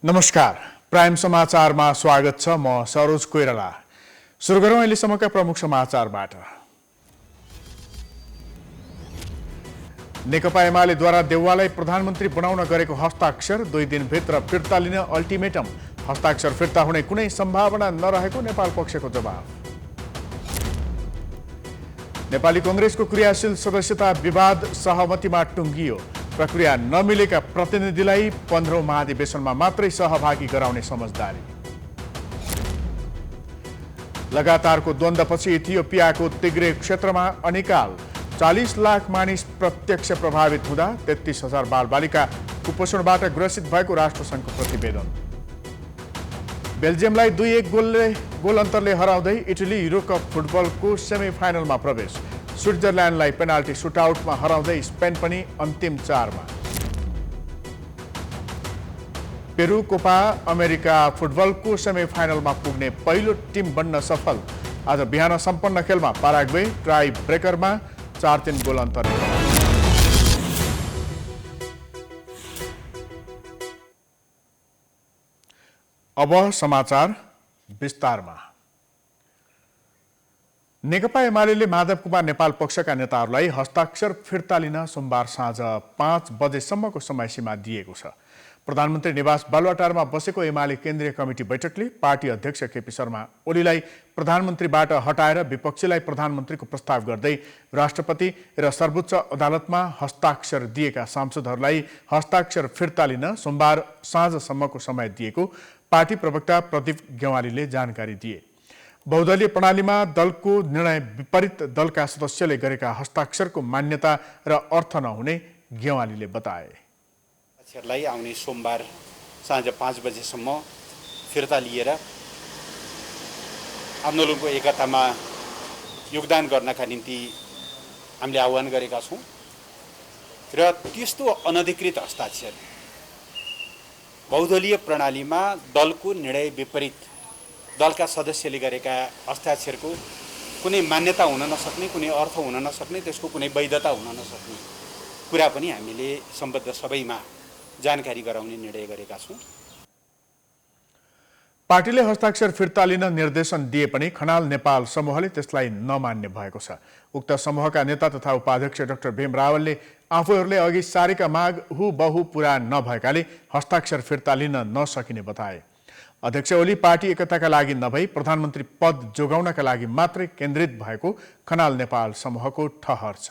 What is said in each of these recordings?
नमस्कार, प्राइम समाचारमा स्वागत छ। म सरोज कोइराला। सुरु गरौँ अहिलेसम्मका प्रमुख समाचारबाट। नेकपा एमालेद्वारा देउवालाई प्रधानमन्त्री बनाउन गरेको हस्ताक्षर 2 दिनभित्र फिर्ता लिन अल्टिमेटम। हस्ताक्षर फिर्ता हुने कुनै सम्भावना नरहेको नेपाल पक्षको जवाब। नेपाली कङ्ग्रेसको क्रियाशील सदस्यता विवाद सहमतिमा टुङ्गियो। प्रक्रिया नमिलेका प्रतिनिधिलाई 15औं महाधिवेशनमा मात्रै सहभागी गराउने समझदारी। लगातारको द्वन्द्वपछि इथियोपियाको तिग्रे क्षेत्रमा अनिकाल। 40 लाख मानिस प्रत्यक्ष प्रभावित हुँदा 33,000 बालबालिका कुपोषणबाट ग्रसित भएको राष्ट्रसङ्घको प्रतिवेदन। बेल्जियमलाई 2-1 गोल अन्तरले हराउँदै इटली युरोकप फुटबलको सेमिफाइनलमा प्रवेश। स्विट्जरल्यान्डलाई पेनाल्टी सुटआउटमा हराउँदै स्पेन पनि अन्तिम 4मा। पेरु कोपा अमेरिका फुटबलको सेमिफाइनलमा पुग्ने पहिलो टिम बन्न सफल। आज बिहान सम्पन्न खेलमा पाराग्वे टाई ब्रेकरमा 4-3 गोल अन्तरले हरायो। अब समाचार विस्तारमा। नेकपा एमाले माधव कुमार नेपाल पक्षका नेताहरूलाई हस्ताक्षर फिर्ता लिन सोमबार साँझ 5 बजेसम्मको समयसीमा दिएको छ। प्रधानमन्त्री निवास बालुवाटारमा बसेको एमाले केन्द्रीय कमिटी बैठकले पार्टी अध्यक्ष केपी शर्मा ओलीलाई प्रधानमन्त्रीबाट हटाएर विपक्षीलाई प्रधानमन्त्रीको प्रस्ताव गर्दै राष्ट्रपति र सर्वोच्च अदालतमा हस्ताक्षर दिएका सांसदहरूलाई हस्ताक्षर फिर्ता लिन सोमबार साँझसम्मको समय दिएको पार्टी प्रवक्ता प्रदीप गेवालीले जानकारी दिए। बहुदलीय प्रणालीमा दलको निर्णय विपरीत दलका सदस्यले गरेका हस्ताक्षरको मान्यता र अर्थ नहुने गेवालीले बताए। लाई आउने सोमबार साँझ 5 बजेसम्म फिर्ता लिएर आन्दोलनको एकतामा योगदान गर्नका निम्ति हामीले आह्वान गरेका छौँ र त्यस्तो अनधिकृत हस्ताक्षर बहुदलीय प्रणालीमा दलको निर्णय विपरीत दलका सदस्यले गरेका हस्ताक्षरको कुनै मान्यता हुन नसक्ने, कुनै अर्थ हुन नसक्ने, त्यसको कुनै वैधता हुन नसक्ने कुरा पनि हामीले सम्बद्ध सबैमा जानकारी गराउने निर्णय गरेका छौँ। पार्टीले हस्ताक्षर फिर्ता लिन निर्देशन दिए पनि खनाल नेपाल समूहले त्यसलाई नमान्ने भएको छ। उक्त समूहका नेता तथा उपाध्यक्ष डाक्टर भीम रावलले आफूहरूले अघि सारेका माग हुबहु पूरा नभएकाले हस्ताक्षर फिर्ता लिन नसकिने बताए। अध्यक्ष ओली पार्टी एकताका लागि नभई प्रधानमन्त्री पद जोगाउनका लागि मात्रै केन्द्रित भएको खनाल नेपाल समूहको ठहर छ।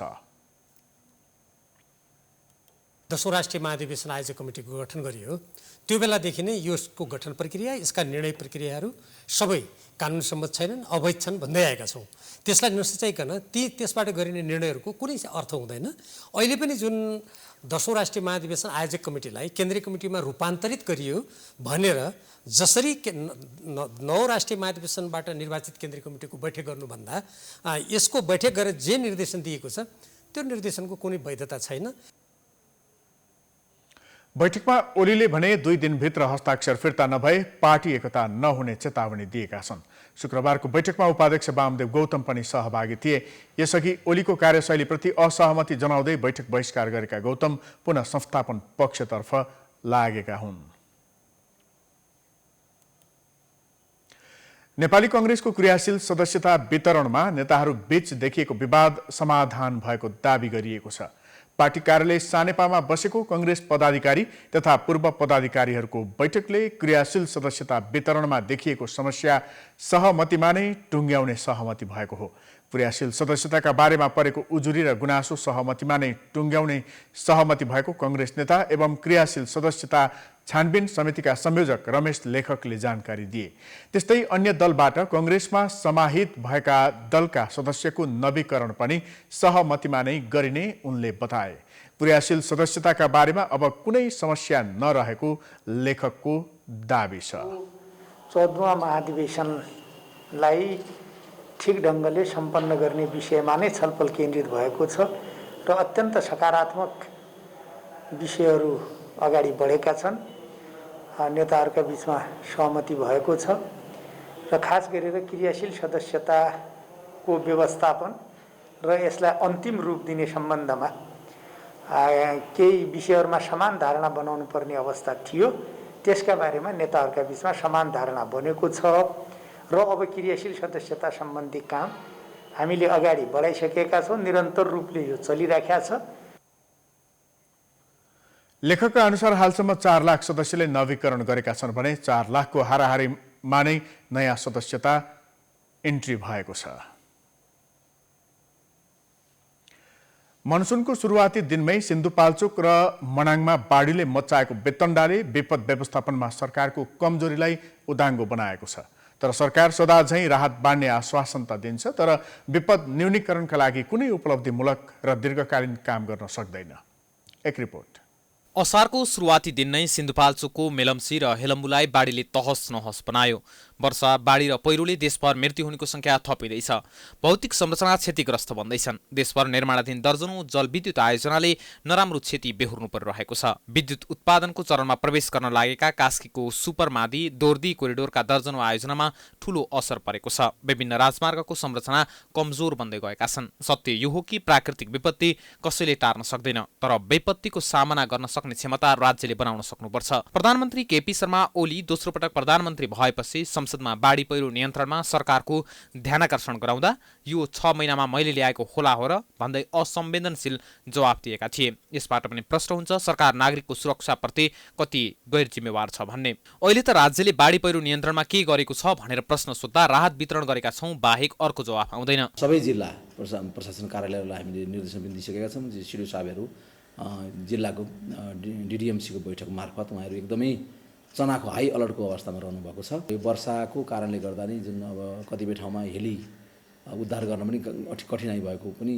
10औं राष्ट्रिय महाधिवेशन आयोजक कमिटीको गठन गरियो। त्यो बेलादेखि नै यसको गठन प्रक्रिया, यसका निर्णय प्रक्रियाहरू सबै कानुन सम्मत छैनन्, अवैध छन् भन्दै आएका छौँ। त्यसलाई नसुचाइकन त्यसबाट गरिने निर्णयहरूको कुनै अर्थ हुँदैन। अहिले पनि जुन 10औं राष्ट्रिय महाधिवेशन आयोजक कमिटीलाई केन्द्रीय कमिटीमा रूपान्तरित गरियो भनेर जसरी 9औं राष्ट्रिय महाधिवेशनबाट निर्वाचित केन्द्रीय कमिटीको बैठक गर्नुभन्दा यसको बैठक गरेर जे निर्देशन दिएको छ त्यो निर्देशनको कुनै वैधता छैन। बैठकमा ओलीले भने 2 दिनभित्र हस्ताक्षर फिर्ता नभए पार्टी एकता नहुने चेतावनी दिएका छन्। शुक्रबारको बैठकमा उपाध्यक्ष वामदेव गौतम पनि सहभागी थिए। यसअघि ओलीको कार्यशैलीप्रति असहमति जनाउँदै बैठक बहिष्कार गरेका गौतम पुनः संस्थापन पक्षतर्फ लागेका हुन्। नेपाली कङ्ग्रेसको क्रियाशील सदस्यता वितरणमा नेताहरू बीच देखिएको विवाद समाधान भएको दावी गरिएको छ। पार्टी कार्यालय सानेपामा बसेको कङ्ग्रेस पदाधिकारी तथा पूर्व पदाधिकारीहरूको बैठकले क्रियाशील सदस्यता वितरणमा देखिएको समस्या सहमतिमा नै टुङ्ग्याउने सहमति भएको हो। क्रियाशील सदस्यताका बारेमा परेको उजुरी र गुनासो सहमतिमा नै टुङ्ग्याउने सहमति भएको कङ्ग्रेस नेता एवं क्रियाशील सदस्यता छानबिन समितिका संयोजक रमेश लेखकले जानकारी दिए। त्यस्तै अन्य दलबाट कङ्ग्रेसमा समाहित भएका दलका सदस्यको नवीकरण पनि सहमतिमा नै गरिने उनले बताए। क्रियाशील सदस्यताका बारेमा अब कुनै समस्या नरहेको लेखकको दावी छ। 14वां महाधिवेशनलाई ठिक ढङ्गले सम्पन्न गर्ने विषयमा नै छलफल केन्द्रित भएको छ र अत्यन्त सकारात्मक विषयहरू अगाडि बढेका छन्। नेताहरूका बीचमा सहमति भएको छ र खास गरेर क्रियाशील सदस्यताको व्यवस्थापन र यसलाई अन्तिम रूप दिने सम्बन्धमा केही विषयहरूमा समान धारणा बनाउनु पर्ने अवस्था थियो। त्यसका बारेमा नेताहरूका बिचमा समान धारणा बनेको छ र अब क्रियाशील सदस्यता सम्बन्धी काम हामीले अगाडि बढाइसकेका छौँ। निरन्तर रूपले यो चलिरहेका छ। लेखकका अनुसार हालसम्म 4 लाख सदस्यले नवीकरण गरेका छन् भने 4 लाखको हाराहारीमा नै नयाँ सदस्यता इन्ट्री भएको छ। मनसुनको सुरुवाती दिनमै सिन्धुपाल्चोक र मनाङमा बाढीले मच्चाएको बेतण्डाले विपद व्यवस्थापनमा सरकारको कमजोरीलाई उदाङ्गो बनाएको छ। तर सरकार सदा झैं राहत बाँड्ने आश्वासन त दिन्छ, तर विपद न्यूनीकरणका लागि कुनै उपलब्धिमूलक र दीर्घकालीन काम गर्न सक्दैन। एक रिपोर्ट। असारको सुरुवाती दिन नै सिन्धुपाल्चोकको मेलम्ची र हेलम्बुलाई बाढीले तहस नहस बनायो। वर्षा, बाढी र पहिरोले देशभर मृत्यु हुनेको संख्या थपिँदैछ। भौतिक संरचना क्षतिग्रस्त बन्दैछन्। देशभर निर्माणाधीन दर्जनौं जलविद्युत आयोजनाले नराम्रो क्षति बेहोर्नु परिरहेको छ। विद्युत उत्पादनको चरणमा प्रवेश गर्न लागेका कास्कीको सुपरमादी दोर्दी कोरिडोरका दर्जनौं आयोजनामा ठूलो असर परेको छ। विभिन्न राजमार्गको संरचना कमजोर बन्दै गएका छन्। सत्य यो हो कि प्राकृतिक विपत्ति कसैले टार्न सक्दैन, तर विपत्तिको सामना गर्न सक्ने क्षमता राज्यले बनाउन सक्नुपर्छ। प्रधानमन्त्री केपी शर्मा ओली दोस्रो पटक प्रधानमन्त्री भएपछि संसदमा बाढी पहिरो नियन्त्रणमा सरकारको ध्यानाकर्षण गराउँदा यो 6 महिनामा मैले ल्याएको होला हो र भन्दै असंवेदनशील जवाफ दिएका थिए। यसबाट पनि प्रश्न हुन्छ सरकार नागरिकको सुरक्षाप्रति कति गैर जिम्मेवार छ भन्ने। अहिले त राज्यले बाढी पहिरो नियन्त्रणमा के गरेको छ भनेर प्रश्न सोध्दा राहत वितरण गरेका छौं बाहेक अर्को जवाफ आउँदैन। सबै जिल्ला प्रशासन कार्यालयलाई हामीले निर्देशन पनि दिइसकेका छौँ। सिडिओ साहबहरू जिल्लाको डिडिएमसीको बैठक मार्फत उहाँहरू एकदमै चनाखो हाई अलर्टको अवस्थामा रहनुभएको छ। यो वर्षाको कारणले गर्दा नै जुन अब कतिपय ठाउँमा हेली उद्धार गर्न पनि कठिनाइ भएको पनि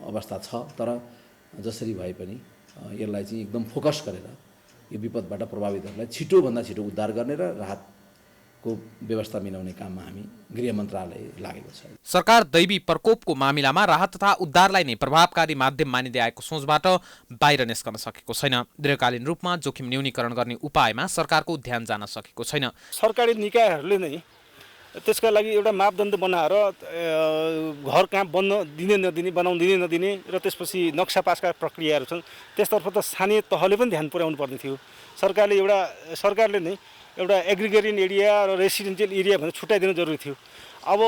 अवस्था छ। तर जसरी भए पनि यसलाई चाहिँ एकदम फोकस गरेर यो विपदबाट प्रभावितहरूलाई छिटोभन्दा छिटो उद्धार गर्ने र राहतको व्यवस्था मिलाउने काममा हामी गृह मन्त्रालय लागेको छ। सरकार दैवी प्रकोपको मामिलामा राहत तथा उद्धारलाई नै प्रभावकारी माध्यम मानिँदै आएको सोचबाट बाहिर निस्कन सकेको छैन। दीर्घकालीन रूपमा जोखिम न्यूनीकरण गर्ने उपायमा सरकारको ध्यान जान सकेको छैन। सरकारी निकायहरूले नै त्यसका लागि एउटा मापदण्ड बनाएर घर कहाँ बन्न दिने नदिने, बनाउन दिने नदिने र त्यसपछि नक्सा पासका प्रक्रियाहरू छन्, त्यसतर्फ त स्थानीय तहले पनि ध्यान पुर्याउनु पर्ने थियो। सरकारले नै एउटा एग्रिगेरियन एरिया र रेसिडेन्सियल एरिया भनेर छुट्याइदिनु जरुरी थियो। अब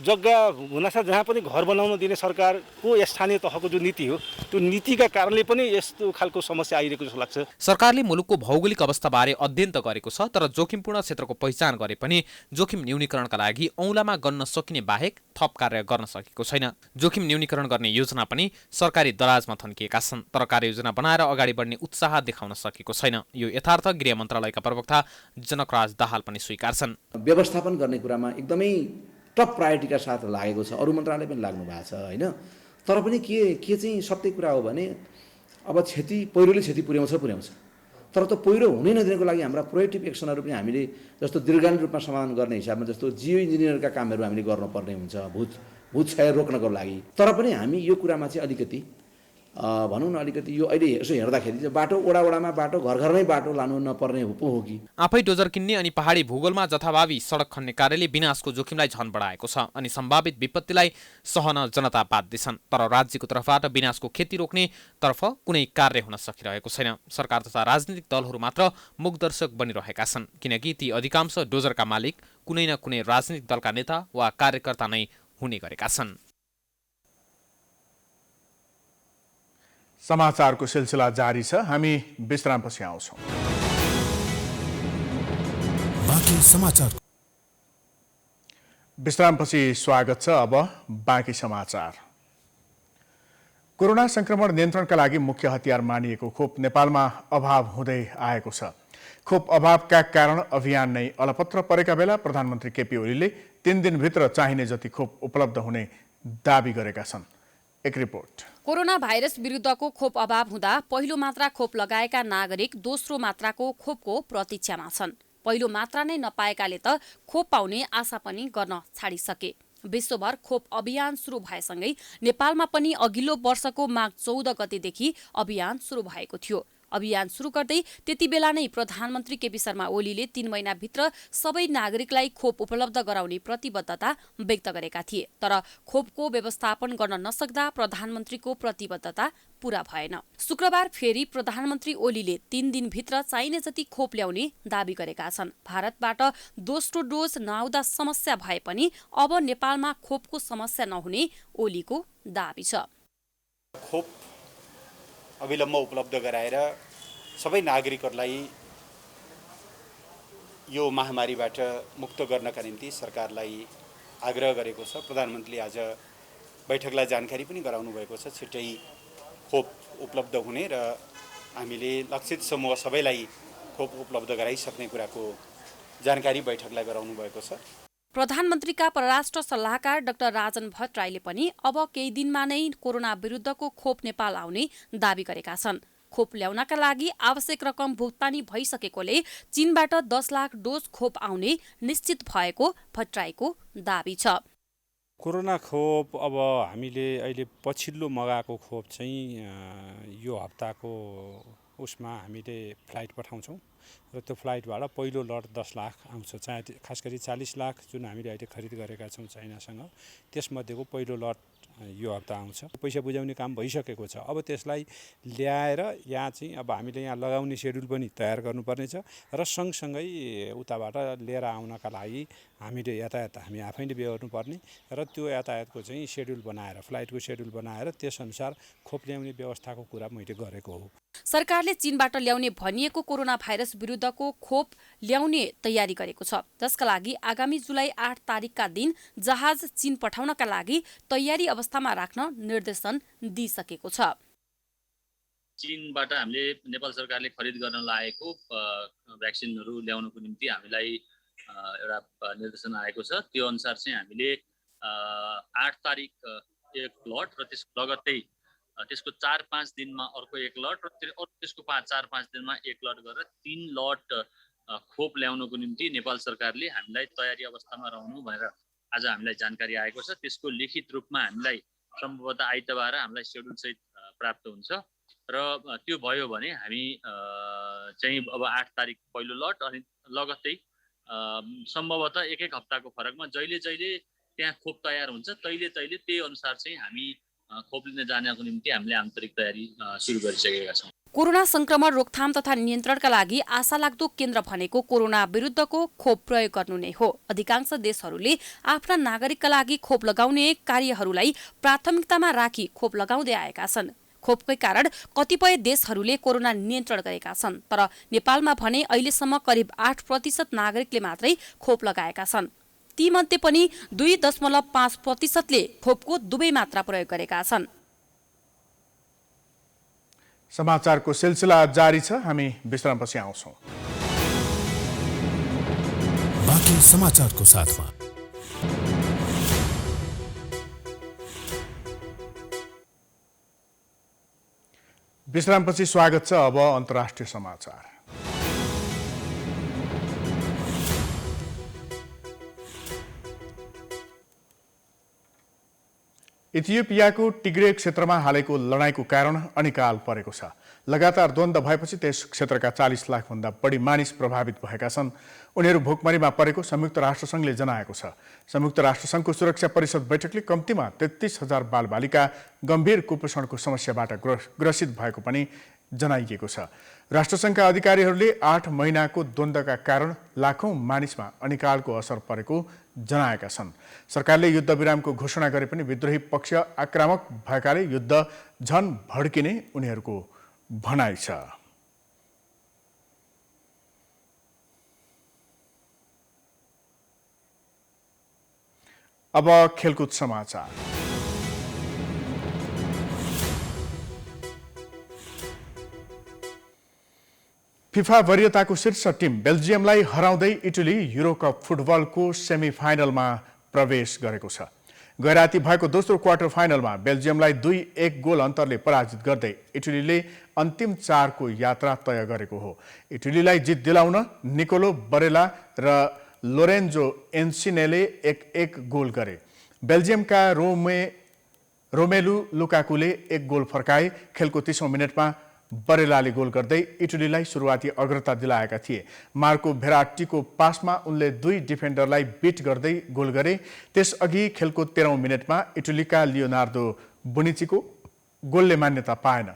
जग्गा हुनासाथ जहाँ पनि घर बनाउन दिने सरकारको स्थानीय तहको जो नीति हो, त्यो नीतिका कारणले पनि यस्तो खालको समस्या आइरहेको जस्तो लाग्छ। सरकारले मुलुकको भौगोलिक अवस्थाबारे अध्ययन त गरेको छ, तर जोखिमपूर्ण क्षेत्रको पहिचान गरे पनि जोखिम न्यूनीकरणका लागि औँलामा गन्न सकिने बाहेक थप कार्य गर्न सकेको छैन। जोखिम न्यूनीकरण गर्ने योजना पनि सरकारी दराजमा थन्किएका छन्, तर कार्ययोजना बनाएर अगाडि बढ्ने उत्साह देखाउन सकेको छैन। यो यथार्थ गृह मन्त्रालयका प्रवक्ता जनकराज दाहाल पनि स्वीकार्छन्। व्यवस्थापन गर्ने कुरामा एकदमै टप प्रायोरिटीका साथ लागेको छ। अरू मन्त्रालय पनि लाग्नु भएको छ होइन। तर पनि के चाहिँ सत्य कुरा हो भने अब पहिरोले क्षति पुर्याउँछ, तर त पहिरो हुनै नदिनको लागि हाम्रा प्रोएक्टिभ एक्सनहरू पनि हामीले जस्तो दीर्घकालीन रूपमा समाधान गर्ने हिसाबमा जस्तो जियो इन्जिनियरका कामहरू हामीले गर्नुपर्ने हुन्छ भूत क्षय रोक्नको लागि। तर पनि हामी यो कुरामा चाहिँ अलिकति भनौँ न अलिकति यो अहिले यसो हेर्दाखेरि चाहिँ बाटो वडामा बाटो घरमै बाटो लानु नपर्ने पो हो कि। आफै डोजर किन्ने अनि पहाडी भूगोलमा जथाभावी सडक खन्ने कार्यले विनाशको जोखिमलाई झन बढाएको छ अनि सम्भावित विपत्तिलाई सहन जनता बाध्य छन्। तर राज्यको तर्फबाट विनाशको क्षति रोक्ने तर्फ कुनै कार्य हुन सकिरहेको छैन। सरकार तथा राजनीतिक दलहरू मात्र मुखदर्शक बनिरहेका छन्, किनकि ती अधिकांश डोजरका मालिक कुनै न कुनै राजनीतिक दलका नेता वा कार्यकर्ता नै हुने गरेका छन्। समाचारको सिलसिला जारी छ। हामी विश्रामपछि आउँछौँ। विश्रामपछि स्वागत छ। अब बाँकी समाचार। कोरोना संक्रमण नियन्त्रणका लागि मुख्य हतियार मानिएको खोप नेपालमा अभाव हुँदै आएको छ। खोप अभावका कारण अभियान नै अलपत्र परेका बेला प्रधानमन्त्री केपी ओलीले 3 दिनभित्र चाहिने जति खोप उपलब्ध हुने दाबी गरेका छन्। एक रिपोर्ट। कोरोना भाइरस विरुद्धको खोप अभाव हुँदा पहिलो मात्रा खोप लगाएका नागरिक दोस्रो मात्राको खोपको प्रतीक्षामा छन्। पहिलो मात्रा नै नपाएकाले त खोप पाउने आशा पनि गर्न छाडिसके। विश्वभर खोप अभियान सुरु भएसँगै नेपालमा पनि अघिल्लो वर्षको माघ 14 गतेदेखि अभियान सुरु भएको थियो। अभियान सुरु गर्दै त्यति बेला नै प्रधानमन्त्री केपी शर्मा ओलीले 3 महिनाभित्र सबै नागरिकलाई खोप उपलब्ध गराउने प्रतिबद्धता व्यक्त गरेका थिए। तर खोपको व्यवस्थापन गर्न नसक्दा प्रधानमन्त्रीको प्रतिबद्धता पूरा भएन। शुक्रबार फेरि प्रधानमन्त्री ओलीले 3 दिनभित्र चाहिने जति खोप ल्याउने दावी गरेका छन्। भारतबाट दोस्रो डोज नआउँदा समस्या भए पनि अब नेपालमा खोपको समस्या नहुने ओलीको दावी छ। खोप अविलम्ब उपलब्ध गराएर सबै नागरिकहरूलाई यो महामारीबाट मुक्त गर्नका निम्ति सरकारलाई आग्रह गरेको छ। प्रधानमन्त्रीले आज बैठकलाई जानकारी पनि गराउनु भएको छ। छिट्टै खोप उपलब्ध हुने र हामीले लक्षित समूह सबैलाई खोप उपलब्ध गराइसक्ने कुराको जानकारी बैठकलाई गराउनु भएको छ। प्रधानमन्त्रीका परराष्ट्र सल्लाहकार डाक्टर राजन भट्टराईले पनि अब केही दिनमा नै कोरोना विरुद्धको खोप नेपाल आउने दावी गरेका छन्। खोप ल्याउनका लागि आवश्यक रकम भुक्तानी भइसकेकोले चीनबाट 10 लाख डोज खोप आउने निश्चित भएको भट्टराईको दावी छ। कोरोना खोप अब हामीले अहिले पछिल्लो मगाएको खोप चाहिँ यो हप्ताको उसमा हामीले फ्लाइट पठाउँछौँ र त्यो फ्लाइटबाट पहिलो लट 10 लाख आउँछ। चाहे खास गरी 40 लाख जुन हामीले अहिले खरिद गरेका छौँ चाइनासँग, त्यसमध्येको पहिलो लट यो हप्ता आउँछ। पैसा बुझाउने काम भइसकेको छ। अब त्यसलाई ल्याएर यहाँ चाहिँ अब हामीले यहाँ लगाउने सेड्युल पनि तयार गर्नुपर्नेछ र सँगसँगै उताबाट लिएर आउनका लागि हामीले यातायात हामी आफैले बेहोर्नुपर्ने र त्यो यातायातको चाहिँ सेड्युल बनाएर फ्लाइटको सेड्युल बनाएर त्यसअनुसार खोप ल्याउने व्यवस्थाको कुरा मैले गरेको हो। सरकारले चीनबाट ल्याउने भनिएको कोरोना भाइरस विरुद्धको खोप ल्याउने तयारी गरेको छ, जसका लागि आगामी जुलाई 8 तारिकका दिन जहाज चीन पठाउनका लागि तयारी अवस्थामा राख्न निर्देशन दिइसकेको छ। चीनबाट हामीले नेपाल सरकारले खरिद गर्न लागेको भ्याक्सिनहरू ल्याउनको निम्ति हामीलाई एउटा निर्देशन आएको छ। त्यो अनुसार चाहिँ हामीले 8 तारिक एक लट र लगत्तै त्यसको 4-5 दिनमा अर्को एक लट र त्यसको 4-5 दिनमा एक लट गरेर 3 लट खोप ल्याउनको निम्ति नेपाल सरकारले हामीलाई तयारी अवस्थामा रहनु भनेर आज हामीलाई जानकारी आएको छ। त्यसको लिखित रूपमा हामीलाई सम्भवतः आइतबार हामीलाई सेड्युल सहित प्राप्त हुन्छ र त्यो भयो भने हामी चाहिँ अब 8 तारिक पहिलो लट अनि लगत्तै सम्भवतः एक हप्ताको फरकमा जहिले त्यहाँ खोप तयार हुन्छ तहिले त्यही अनुसार चाहिँ हामी खोप लिन जानको निम्ति हामीले आन्तरिक तयारी सुरु गरिसकेका छौँ। कोरोना संक्रमण रोकथाम तथा नियन्त्रणका लागि आशालाग्दो केन्द्र भनेको कोरोना विरुद्धको खोप प्रयोग गर्नु नै हो। अधिकांश देशहरूले आफ्ना नागरिकका लागि खोप लगाउने कार्यहरूलाई प्राथमिकतामा राखी खोप लगाउँदै आएका छन्। खोपकै कारण कतिपय देशहरूले कोरोना नियन्त्रण गरेका छन्, तर नेपालमा भने अहिलेसम्म करिब 8% नागरिकले मात्रै खोप लगाएका छन्। तीमध्ये पनि 2.5%ले खोपको दुवै मात्रा प्रयोग गरेका छन्। समाचारको सिलसिला जारी छ, हामी विश्रामपछि आउँछौँ। बाँकी समाचारको साथमा विश्रामपछि स्वागत छ। अब अन्तर्राष्ट्रिय समाचार। इथियोपियाको टिग्रे क्षेत्रमा हालैको लडाईँको कारण अनिकाल परेको छ। लगातार द्वन्द्व भएपछि त्यस क्षेत्रका 40 लाखभन्दा बढी मानिस प्रभावित भएका छन्। उनीहरू भोकमरीमा परेको संयुक्त राष्ट्रसङ्घले जनाएको छ। संयुक्त राष्ट्रसङ्घको सुरक्षा परिषद बैठकले कम्तीमा 33,000 बालबालिका गम्भीर कुपोषणको समस्याबाट ग्रसित भएको पनि जनाइएको छ। राष्ट्रसङ्घका अधिकारीहरूले 8 महिनाको द्वन्द्वका कारण लाखौं मानिसमा अनिकालको असर परेको जनाएका छन्। सरकारले युद्धविरामको घोषणा गरे पनि विद्रोही पक्ष आक्रामक भएकाले युद्ध झन भड्किने उनीहरूको भनाइ छ। अब खेलकुद समाचार। फिफा वरियताको शीर्ष टिम बेल्जियमलाई हराउँदै इटली युरोकप फुटबलको सेमिफाइनलमा प्रवेश गरेको छ। गैराती भएको दोस्रो क्वार्टर फाइनलमा बेल्जियमलाई 2-1 गोल अन्तरले पराजित गर्दै इटलीले अन्तिम 4 को यात्रा तय गरेको हो। इटलीलाई जित दिलाउन निकोलो बरेला र लोरेन्जो एन्सिनेले 1-1 गोल गरे। बेल्जियमका रोमेलु लुकाकुले 1 गोल फर्काए। खेलको 30औं मिनेटमा बरेलाले गोल गर्दै इटलीलाई सुरुवाती अग्रता दिलाएका थिए। मार्को भेराटीको पासमा उनले 2 डिफेन्डरलाई बिट गर्दै गोल गरे। त्यसअघि खेलको 13औं मिनेटमा इटलीका लियोनार्दो बोनिचीको गोलले मान्यता पाएन।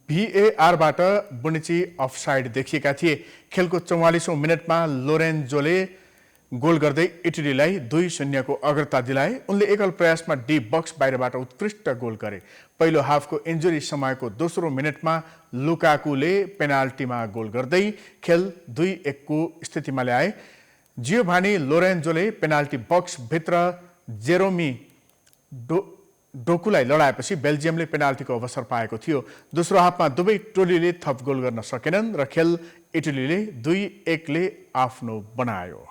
VARबाट बोनिची अफसाइड देखिएका थिए। खेलको 44औं मिनेटमा लोरेन्जोले गोल गर्दै इटलीलाई 2-0 को अग्रता दिलाए। उनले एकल प्रयासमा डी बक्स बाहिरबाट उत्कृष्ट गोल गरे। पहिलो हाफको इन्जुरी समयको दोस्रो मिनेटमा लुकाकुले पेनाल्टीमा गोल गर्दै खेल 2-1 को स्थितिमा ल्याए। जियोभानी लोरेन्जोले पेनाल्टी बक्स भित्र जेरोमी डोकुलाई लडाएपछि बेल्जियमले पेनाल्टीको अवसर पाएको थियो। दोस्रो हाफमा दुवै टोलीले थप गोल गर्न सकेनन् र खेल इटलीले 2-1 ले आफ्नो बनायो।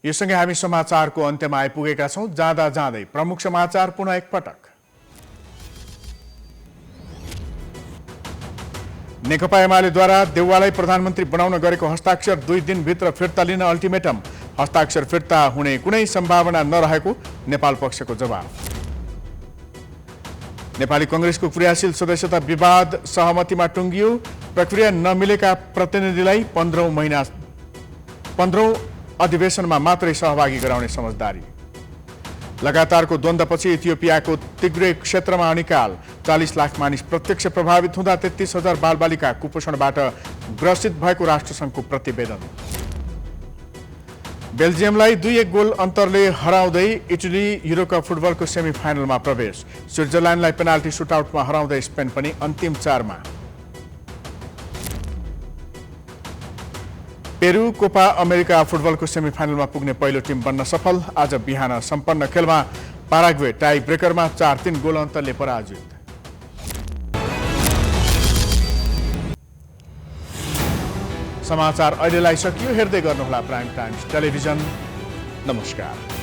यससँगै हामी समाचारको अन्त्यमा आइपुगेका छौं। जाँदा जाँदै प्रमुख समाचार पुनः एकपटक। नेकपा एमालेद्वारा देउवालाई प्रधानमन्त्री बनाउन गरेको हस्ताक्षर 2 दिनभित्र फिर्ता लिन अल्टिमेटम। हस्ताक्षर फिर्ता हुने कुनै सम्भावना नरहेको नेपाल पक्षको जवाब। नेपाली कांग्रेसको क्रियाशील सदस्यता विवाद सहमतिमा टुङ्गियो। प्रक्रिया नमिलेका प्रतिनिधिलाई 15औं अधिवेशनमा मात्रै सहभागी गराउने समझदारी। लगातारको द्वन्द्वपछि इथियोपियाको तिग्रे क्षेत्रमा अनिकाल। 40 लाख मानिस प्रत्यक्ष प्रभावित हुँदा 33,000 बालबालिका कुपोषणबाट ग्रसित भएको राष्ट्रसङ्घको प्रतिवेदन। बेल्जियमलाई 2-1 गोल अन्तरले हराउँदै इटली युरोकप फुटबलको सेमिफाइनलमा प्रवेश। स्विट्जरल्यान्डलाई पेनाल्टी सुटआउटमा हराउँदै स्पेन पनि अन्तिम 4 मा। पेरू कोपा अमेरिका फुटबलको सेमिफाइनलमा पुग्ने पहिलो टिम बन्न सफल। आज बिहान सम्पन्न खेलमा पाराग्वे टाई ब्रेकरमा 4-3 गोल अन्तरले पराजित। समाचार अहिलेलाई सकियो। हेर्दै गर्नुहोला प्राइम टाइम्स टेलिभिजन। नमस्कार।